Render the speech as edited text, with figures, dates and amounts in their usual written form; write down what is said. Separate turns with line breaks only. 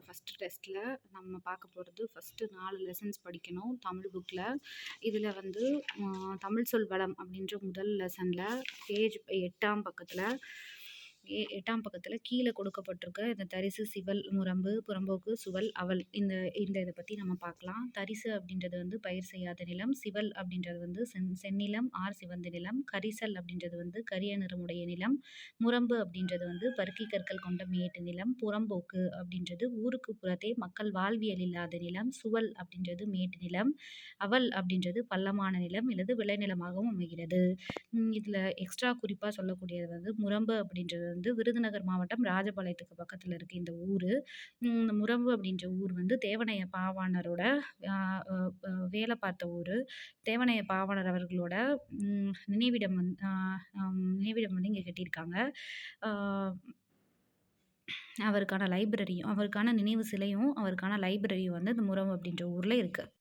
First டெஸ்ட்டில் நம்ம பார்க்க போகிறது ஃபஸ்ட்டு 4 லெசன்ஸ் படிக்கணும் தமிழ் புக்கில். இதில் வந்து தமிழ் சொல் வளம் அப்படின்ற முதல் லெசனில் பேஜ் 8ஆம் பக்கத்தில் 8ஆம் பக்கத்தில் கீழே கொடுக்கப்பட்டிருக்க இந்த தரிசு, சிவல், முரம்பு, புறம்போக்கு, சுவல், அவல் இந்த இந்த இதை பற்றி நம்ம பார்க்கலாம். தரிசு அப்படின்றது வந்து பயிர் செய்யாத நிலம், சிவல் அப்படின்றது வந்து செந்நிலம், ஆர் சிவந்த நிலம், கரிசல் அப்படின்றது வந்து கரிய நிறமுடைய நிலம், முரம்பு அப்படின்றது வந்து பருத்தி கற்கள் கொண்ட மேட்டு நிலம், புறம்போக்கு அப்படின்றது ஊருக்கு புறத்தே மக்கள் வாழ்வியல் இல்லாத நிலம், சுவல் அப்படின்றது மேட்டு நிலம், அவல் அப்படின்றது பள்ளமான நிலம் அல்லது விளைநிலமாகவும் அமைகிறது. இதில் எக்ஸ்ட்ரா குறிப்பாக சொல்லக்கூடியது வந்து முரம்பு அப்படின்றது வந்து விருதுநகர் மாவட்டம் ராஜபாளையத்துக்கு பக்கத்தில் இருக்குது இந்த ஊர். இந்த முரம்பு அப்படின்ற ஊர் வந்து தேவனைய பாவாணரோட வேலை பார்த்த ஊர். தேவனைய பாவாணர் அவர்களோட நினைவிடம் நினைவிடம் வந்து இங்கே கட்டியிருக்காங்க. அவருக்கான லைப்ரரியும் அவருக்கான நினைவு சிலையும் அவருக்கான லைப்ரரியும் வந்து இந்த முரம்பு அப்படின்ற ஊரில் இருக்குது.